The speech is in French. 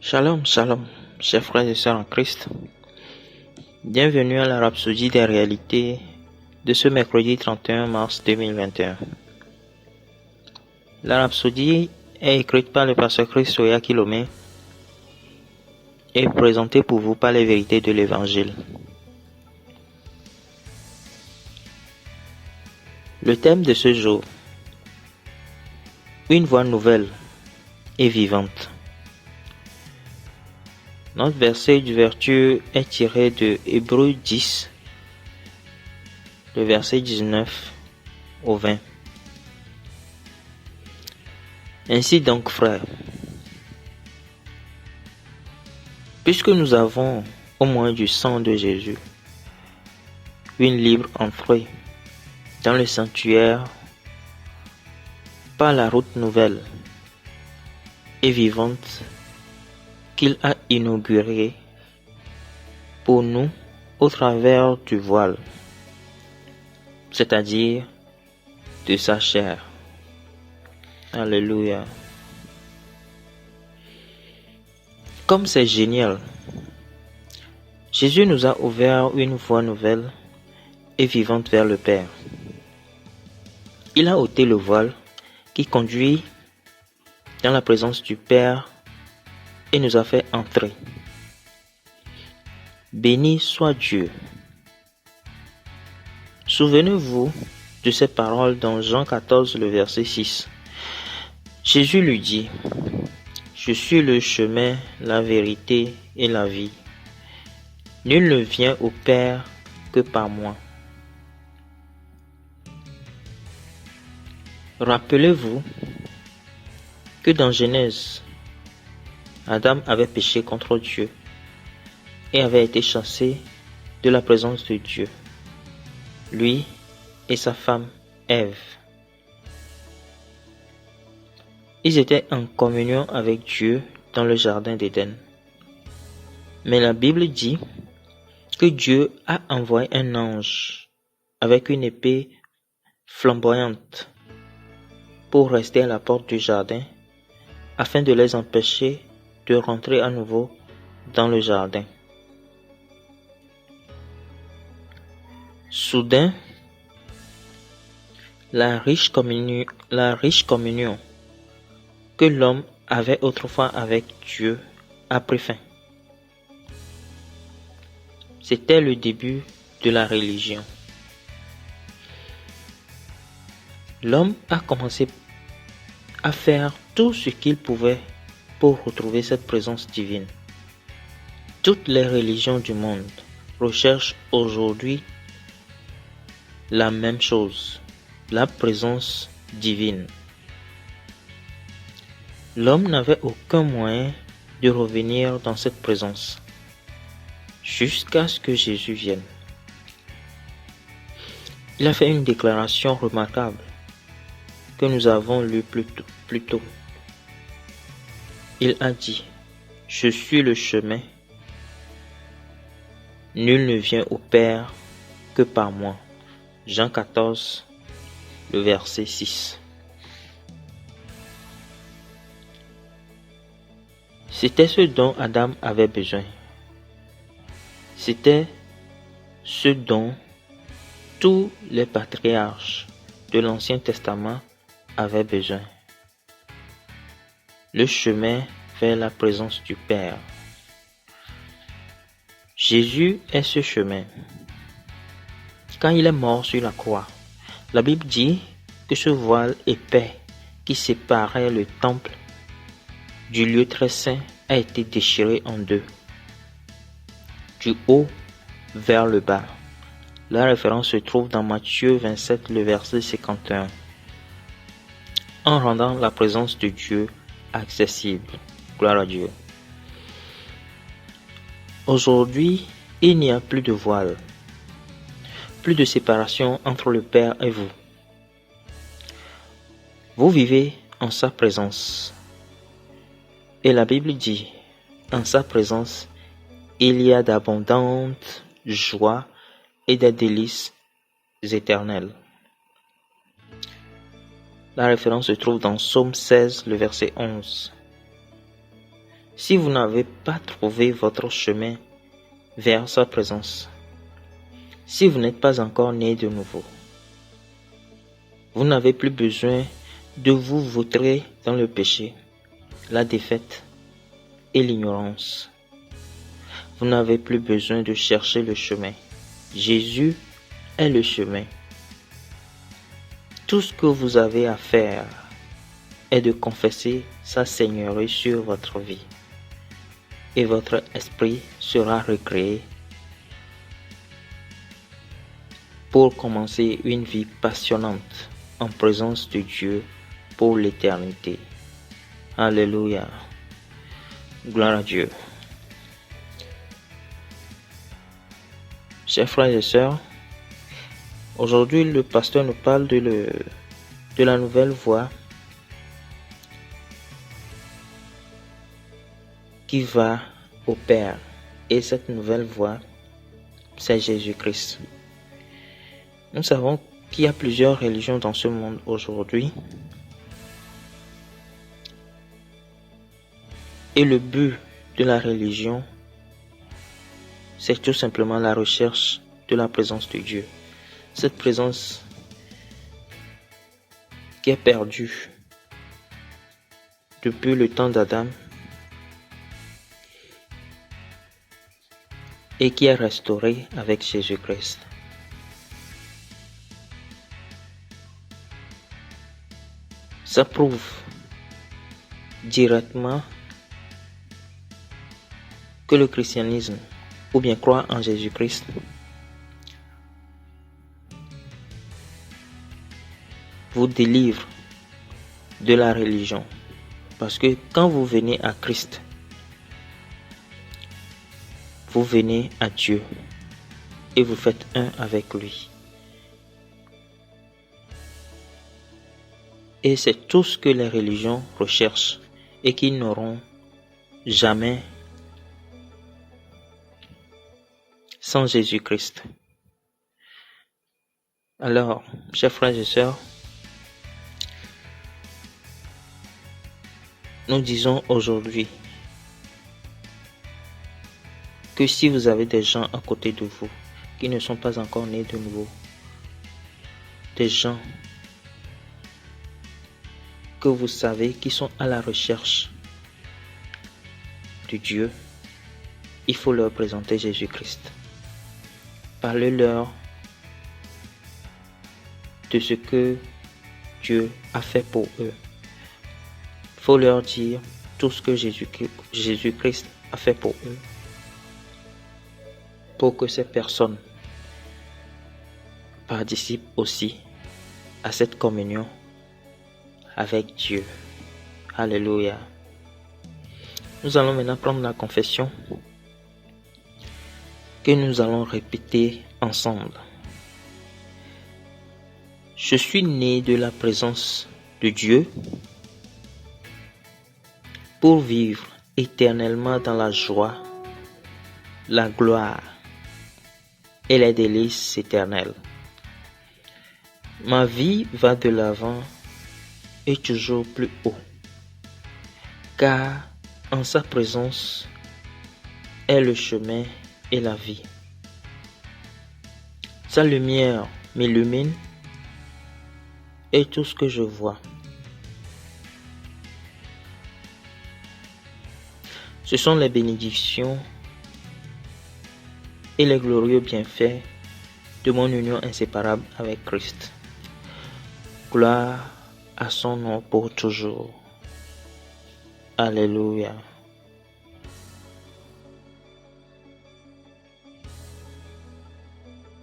Shalom, shalom, chers frères et sœurs en Christ. Bienvenue à la Rhapsodie des réalités de ce mercredi 31 mars 2021. La Rhapsodie est écrite par le pasteur Christoya Kilomé et présentée pour vous par les vérités de l'Évangile. Le thème de ce jour: une voix nouvelle et vivante. Notre verset d'ouverture est tiré de Hébreux 10, le verset 19 au 20. Ainsi donc, frères, puisque nous avons au moins du sang de Jésus, une libre entrée dans le sanctuaire par la route nouvelle et vivante qu'il a inaugurée pour nous au travers du voile, c'est-à-dire de sa chair. Alléluia. Comme c'est génial, Jésus nous a ouvert une voie nouvelle et vivante vers le Père. Il a ôté le voile qui conduit dans la présence du Père et nous a fait entrer. Béni soit Dieu. Souvenez-vous de ces paroles dans Jean 14, le verset 6. Jésus lui dit: Je suis le chemin, la vérité et la vie. Nul ne vient au Père que par moi. Rappelez-vous que dans Genèse, Adam avait péché contre Dieu et avait été chassé de la présence de Dieu, lui et sa femme Ève. Ils étaient en communion avec Dieu dans le jardin d'Éden. Mais la Bible dit que Dieu a envoyé un ange avec une épée flamboyante pour rester à la porte du jardin afin de les empêcher de rentrer à nouveau dans le jardin. Soudain, la riche communion que l'homme avait autrefois avec Dieu a pris fin. C'était le début de la religion. L'homme a commencé à faire tout ce qu'il pouvait pour retrouver cette présence divine. Toutes les religions du monde recherchent aujourd'hui la même chose, la présence divine. L'homme n'avait aucun moyen de revenir dans cette présence jusqu'à ce que Jésus vienne. Il a fait une déclaration remarquable que nous avons lue plus tôt. Il a dit: Je suis le chemin. Nul ne vient au Père que par moi. Jean 14, le verset 6. C'était ce dont Adam avait besoin. C'était ce dont tous les patriarches de l'Ancien Testament avaient besoin. Le chemin vers la présence du Père. Jésus est ce chemin. Quand il est mort sur la croix, la Bible dit que ce voile épais qui séparait le temple du lieu très saint a été déchiré en deux, du haut vers le bas. La référence se trouve dans Matthieu 27, le verset 51. En rendant la présence de Dieu accessible. Gloire à Dieu. Aujourd'hui, il n'y a plus de voile, plus de séparation entre le Père et vous. Vous vivez en sa présence. Et la Bible dit: en sa présence, il y a d'abondantes joies et des délices éternelles. La référence se trouve dans Psaume 16, le verset 11. Si vous n'avez pas trouvé votre chemin vers sa présence, si vous n'êtes pas encore né de nouveau, vous n'avez plus besoin de vous vautrer dans le péché, la défaite et l'ignorance. Vous n'avez plus besoin de chercher le chemin. Jésus est le chemin. Tout ce que vous avez à faire est de confesser sa seigneurie sur votre vie. Et votre esprit sera recréé pour commencer une vie passionnante en présence de Dieu pour l'éternité. Alléluia. Gloire à Dieu. Chers frères et sœurs, aujourd'hui le pasteur nous parle de la nouvelle voie qui va au Père. Et cette nouvelle voie, c'est Jésus-Christ. Nous savons qu'il y a plusieurs religions dans ce monde aujourd'hui. Et le but de la religion, c'est tout simplement la recherche de la présence de Dieu. Cette présence qui est perdue depuis le temps d'Adam et qui est restaurée avec Jésus-Christ. Ça prouve directement que le christianisme, ou bien croire en Jésus-Christ, vous délivre de la religion. Parce que quand vous venez à Christ, vous venez à Dieu et vous faites un avec lui. Et c'est tout ce que les religions recherchent et qu'ils n'auront jamais sans Jésus-Christ. Alors, chers frères et sœurs, nous disons aujourd'hui que si vous avez des gens à côté de vous qui ne sont pas encore nés de nouveau, des gens que vous savez qui sont à la recherche de Dieu, il faut leur présenter Jésus-Christ. Parlez-leur de ce que Dieu a fait pour eux. Il faut leur dire tout ce que Jésus-Christ a fait pour eux, pour que ces personnes participent aussi à cette communion avec Dieu. Alléluia. Nous allons maintenant prendre la confession que nous allons répéter ensemble. Je suis né de la présence de Dieu pour vivre éternellement dans la joie, la gloire et les délices éternelles. Ma vie va de l'avant et toujours plus haut, car en sa présence est le chemin et la vie. Sa lumière m'illumine et tout ce que je vois. Ce sont les bénédictions et les glorieux bienfaits de mon union inséparable avec Christ. Gloire à son nom pour toujours. Alléluia.